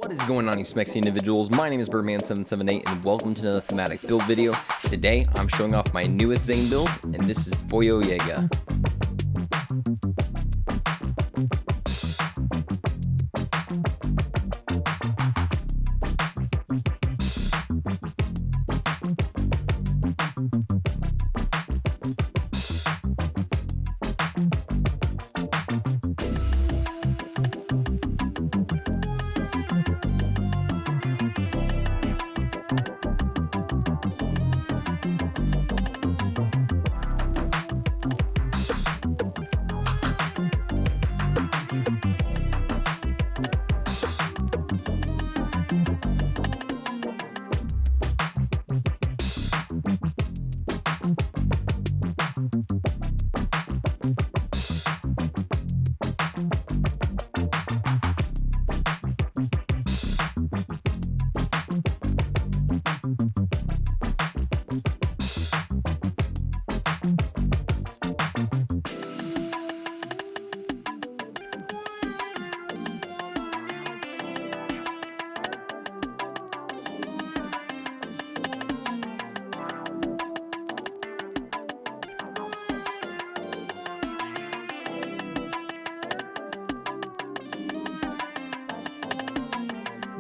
What is going on, you smexy individuals? My name is Birdman778 and welcome to another thematic build video. Today I'm showing off my newest Zane build, and this is Boyo Yega.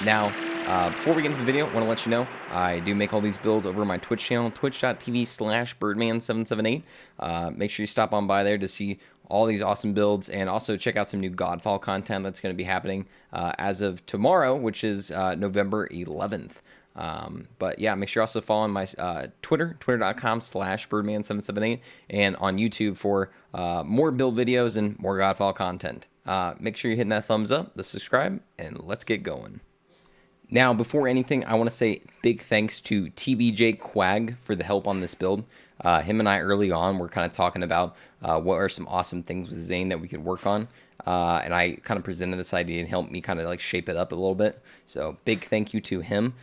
Now, before we get into the video, I want to let you know I do make all these builds over my Twitch channel, twitch.tv/birdman778. Make sure you stop on by there to see all these awesome builds, and also check out some new Godfall content that's going to be happening as of tomorrow, which is November 11th. But yeah, make sure you also follow my Twitter, twitter.com/birdman778, and on YouTube for more build videos and more Godfall content. Make sure you're hitting that thumbs up, the subscribe, and let's get going. Now, before anything, I want to say big thanks to TBJ Quag for the help on this build. Him and I early on were kind of talking about what are some awesome things with Zane that we could work on. And I kind of presented this idea and helped me kind of like shape it up a little bit. So big thank you to him.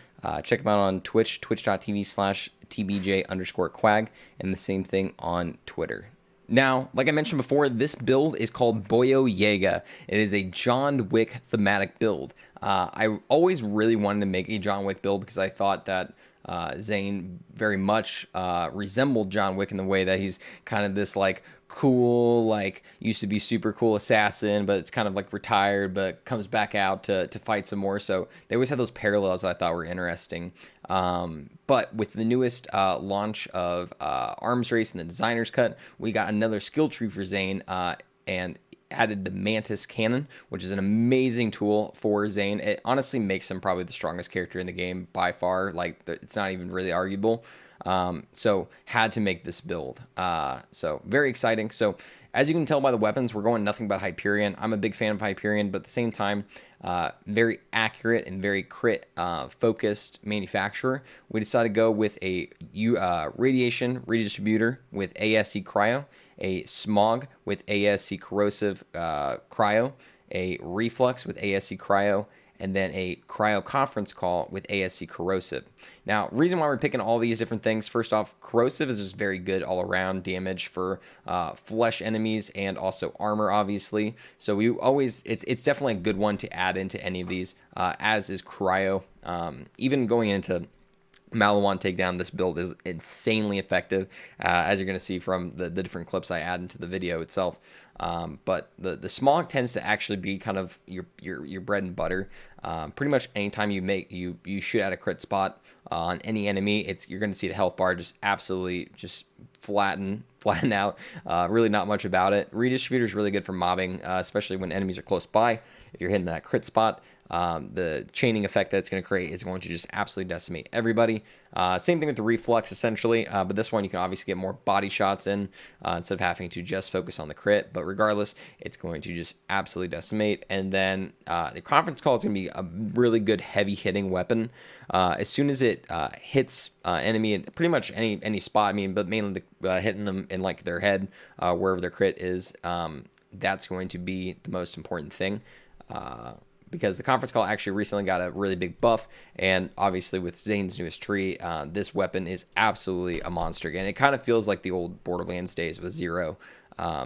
Check him out on Twitch, twitch.tv/TBJ_Quag, and the same thing on Twitter. Now, like I mentioned before, this build is called Boyo Yega. It is a John Wick thematic build. I always really wanted to make a John Wick build because I thought that Zane very much resembled John Wick in the way that he's kind of this like cool, like used to be super cool assassin, but it's kind of like retired, but comes back out to fight some more. So they always had those parallels that I thought were interesting. But with the newest launch of Arms Race and the Designer's Cut, we got another skill tree for Zane and added the Mantis Cannon, which is an amazing tool for Zane. It honestly makes him probably the strongest character in the game by far. Like, it's not even really arguable. So had to make this build. So very exciting. So as you can tell by the weapons, we're going nothing but Hyperion. I'm a big fan of Hyperion, but at the same time, very accurate and very crit focused manufacturer. We decided to go with a radiation redistributor with ASC Cryo, a smog with ASC Corrosive Cryo, a reflux with ASC Cryo, and then a cryo conference call with ASC Corrosive. Now, reason why we're picking all these different things, first off, Corrosive is just very good all-around damage for flesh enemies and also armor, obviously. So we always, it's definitely a good one to add into any of these, as is Cryo. Even going into Malawan Takedown, this build is insanely effective, as you're going to see from the different clips I add into the video itself. But the smog tends to actually be kind of your bread and butter. Pretty much anytime you shoot at a crit spot on any enemy, you're going to see the health bar just absolutely just flatten out. Really not much about it. Redistributor is really good for mobbing, especially when enemies are close by. If you're hitting that crit spot, the chaining effect that it's going to create is going to just absolutely decimate everybody. Same thing with the reflux, essentially, but this one you can obviously get more body shots in instead of having to just focus on the crit. But regardless, it's going to just absolutely decimate. And then the conference call is going to be a really good heavy hitting weapon. As soon as it hits enemy in pretty much any spot, I mean, but mainly hitting them in like their head, wherever their crit is, that's going to be the most important thing. Because the conference call actually recently got a really big buff, and obviously with Zane's newest tree, this weapon is absolutely a monster. And it kind of feels like the old Borderlands days with Zero.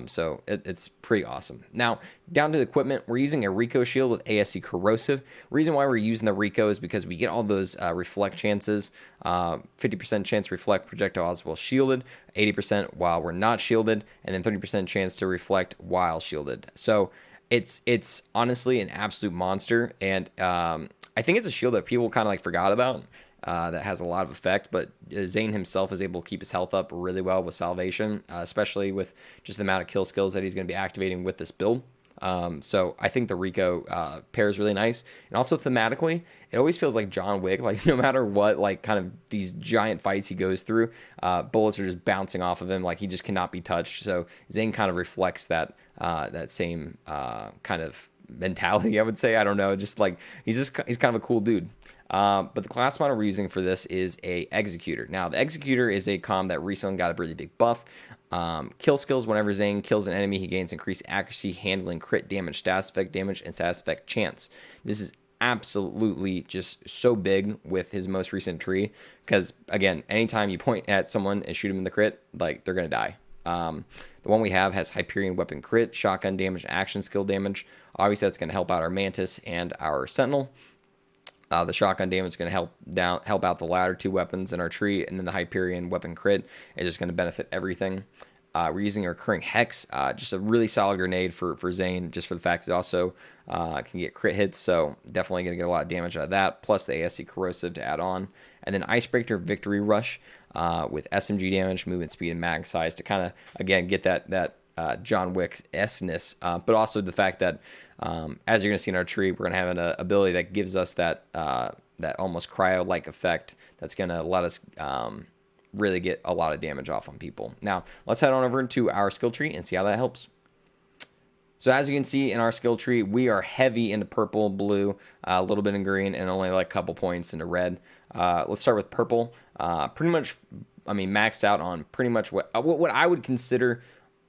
So it's pretty awesome. Now, down to the equipment, we're using a Rico shield with ASC Corrosive. Reason why we're using the Rico is because we get all those reflect chances. 50% chance reflect projectiles while shielded, 80% while we're not shielded, and then 30% chance to reflect while shielded. So it's honestly an absolute monster, and I think it's a shield that people kind of like forgot about. That has a lot of effect, but Zane himself is able to keep his health up really well with Salvation, especially with just the amount of kill skills that he's going to be activating with this build. So I think the Rico pairs really nice. And also thematically, it always feels like John Wick, like no matter what, like kind of these giant fights he goes through, bullets are just bouncing off of him, like he just cannot be touched. So Zane kind of reflects that same kind of mentality, I would say. I don't know, just like he's kind of a cool dude. But the class model we're using for this is a Executor. Now, the Executor is a comm that recently got a really big buff. Kill skills, whenever Zane kills an enemy, he gains increased accuracy, handling, crit damage, status effect damage, and status effect chance. This is absolutely just so big with his most recent tree, because, again, anytime you point at someone and shoot him in the crit, like, they're going to die. The one we have has Hyperion Weapon crit, shotgun damage, action skill damage. Obviously, that's going to help out our Mantis and our Sentinel. The shotgun damage is going to help out the latter two weapons in our tree, and then the Hyperion Weapon crit is just going to benefit everything. We're using a recurring Hex, just a really solid grenade for Zane, just for the fact it also can get crit hits, so definitely going to get a lot of damage out of that, plus the ASC Corrosive to add on. And then Icebreaker Victory Rush with SMG damage, movement speed, and mag size to kind of, again, get that John Wick-esque-ness, but also the fact that as you're going to see in our tree, we're going to have an ability that gives us that almost cryo-like effect that's going to let us really get a lot of damage off on people. Now, let's head on over into our skill tree and see how that helps. So as you can see in our skill tree, we are heavy into purple, blue, a little bit in green, and only like a couple points into red. Let's start with purple. Pretty much, I mean, maxed out on pretty much what I would consider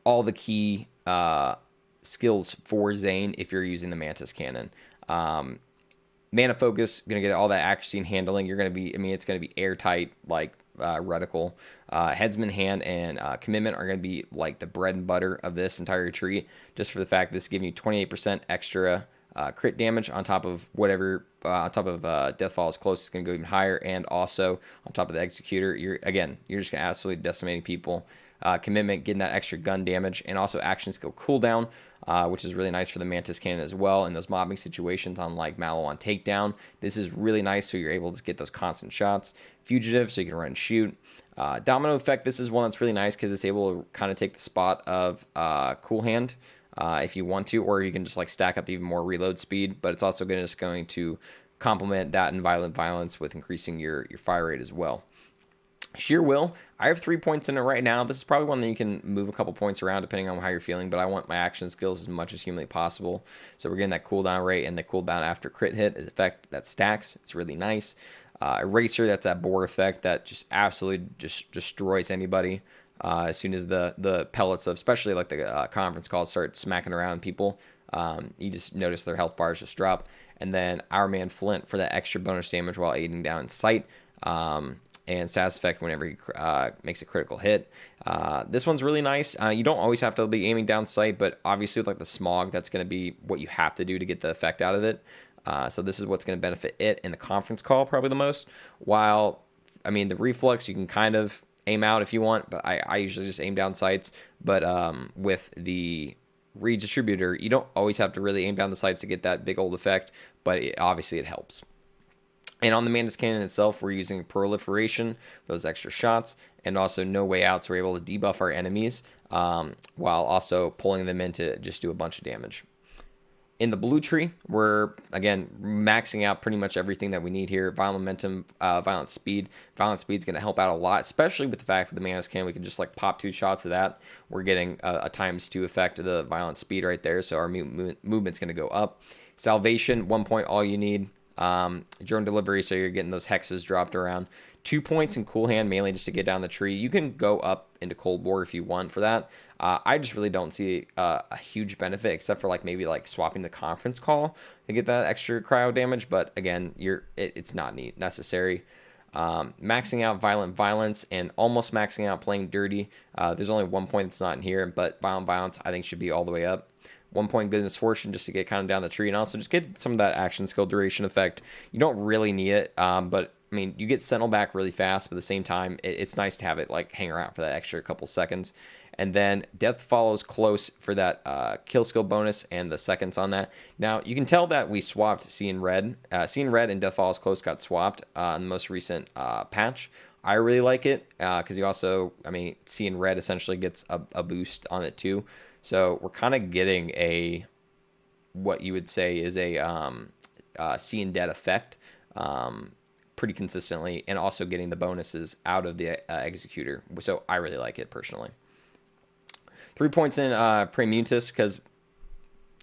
all the key skills for Zane if you're using the Mantis cannon. Mana focus, going to get all that accuracy and handling. You're going to be, I mean, it's going to be airtight, like reticle. Headsman, hand, and commitment are going to be like the bread and butter of this entire tree, just for the fact that this is giving you 28% extra crit damage on top of whatever, on top of Deathfall is close, it's going to go even higher, and also on top of the Executor, you're just going to absolutely decimating people. Commitment, getting that extra gun damage, and also action skill cooldown, which is really nice for the Mantis cannon as well in those mobbing situations on like Mallow on takedown. This is really nice, so you're able to get those constant shots. Fugitive, so you can run and shoot. Domino effect, this is one that's really nice because it's able to kind of take the spot of Cool Hand if you want to, or you can just like stack up even more reload speed, but it's also just going to complement that in Violent Violence with increasing your fire rate as well. Sheer Will, I have 3 points in it right now. This is probably one that you can move a couple points around depending on how you're feeling, but I want my action skills as much as humanly possible. So we're getting that cooldown rate and the cooldown after crit hit effect that stacks. It's really nice. Eraser, that's that bore effect that just absolutely just destroys anybody as soon as the pellets of, especially like the conference calls start smacking around people. You just notice their health bars just drop. And then Our Man Flint for that extra bonus damage while aiding down in sight. And status effect whenever he makes a critical hit. This one's really nice. You don't always have to be aiming down sight, but obviously with like the smog, that's going to be what you have to do to get the effect out of it. So this is what's going to benefit it in the conference call probably the most. While, I mean, the reflux, you can kind of aim out if you want, but I usually just aim down sights. But with the redistributor, you don't always have to really aim down the sights to get that big old effect, but obviously it helps. And on the Mantis cannon itself, we're using proliferation, those extra shots, and also no way out, so we're able to debuff our enemies while also pulling them in to just do a bunch of damage. In the blue tree, we're, again, maxing out pretty much everything that we need here. Violent momentum, violent speed. Violent speed is going to help out a lot, especially with the fact that the Mantis cannon, we can just like pop 2 shots of that. We're getting a ×2 effect of the violent speed right there, so our movement's going to go up. Salvation, 1 point, all you need. Drone delivery, so you're getting those hexes dropped around. 2 points in Cool Hand, mainly just to get down the tree. You can go up into Cold War if you want for that. I just really don't see a huge benefit, except for like maybe like swapping the conference call to get that extra cryo damage. But again, it's not necessary. Maxing out Violent Violence and almost maxing out Playing Dirty. There's only 1 point that's not in here, but Violent Violence I think should be all the way up. 1 point Good Misfortune just to get kind of down the tree, and also just get some of that action skill duration effect. You don't really need it, but I mean, you get Sentinel back really fast, but at the same time, it's nice to have it like hang around for that extra couple seconds. And then Death Follows Close for that kill skill bonus and the seconds on that. Now, you can tell that we swapped Seeing Red. Seeing Red and Death Follows Close got swapped in the most recent patch. I really like it because you also, I mean, Seeing Red essentially gets a boost on it too. So we're kind of getting what you would say is a Seeing Dead effect pretty consistently, and also getting the bonuses out of the Executor. So I really like it personally. 3 points in Premutus because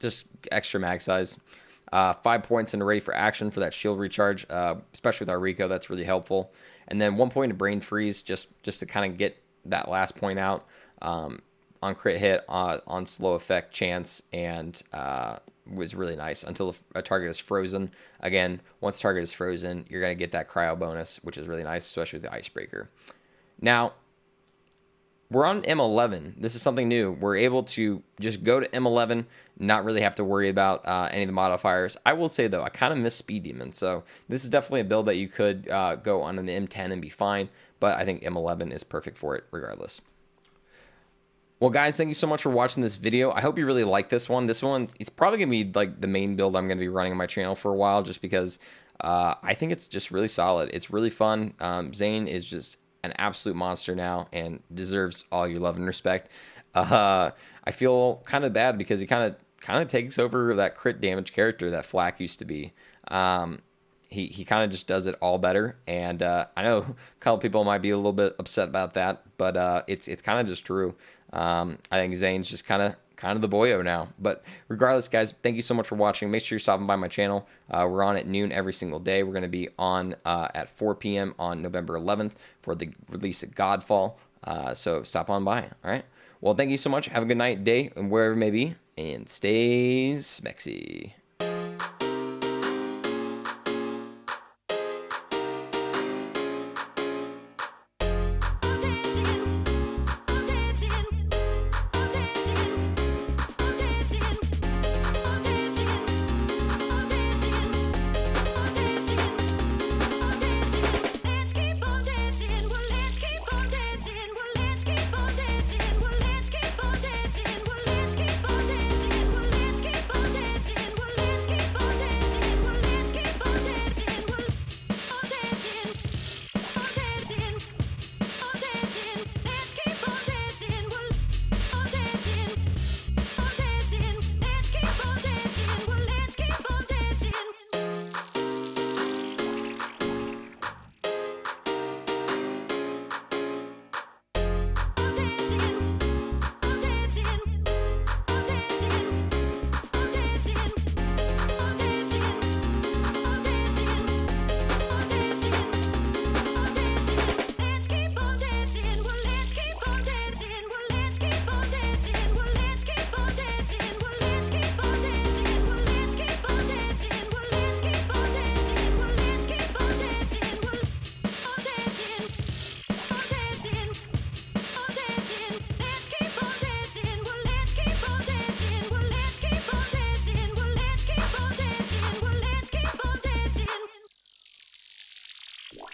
just extra mag size. 5 points in Ready for Action for that shield recharge, especially with our Rico. That's really helpful. And then 1 point in Brain Freeze just to kind of get that last point out on crit hit, on slow effect chance, and was really nice until a target is frozen. Again, once target is frozen, you're going to get that cryo bonus, which is really nice, especially with the Icebreaker. Now, we're on M11. This is something new. We're able to just go to M11, not really have to worry about any of the modifiers. I will say, though, I kind of miss Speed Demon, so this is definitely a build that you could go on an M10 and be fine, but I think M11 is perfect for it regardless. Well, guys, thank you so much for watching this video. I hope you really like this one. This one, it's probably going to be like the main build I'm going to be running on my channel for a while, just because I think it's just really solid. It's really fun. Zane is just an absolute monster now and deserves all your love and respect. I feel kind of bad because he kind of takes over that crit damage character that Flack used to be. He kind of just does it all better, and I know a couple people might be a little bit upset about that, but it's kind of just true. I think Zane's just kind of the boyo now. But regardless, guys, thank you so much for watching. Make sure you're stopping by my channel. We're on at noon every single day. We're going to be on at 4 p.m. on November 11th for the release of Godfall. So stop on by. All right. Well, thank you so much. Have a good night, day, and wherever it may be, and stay smexy.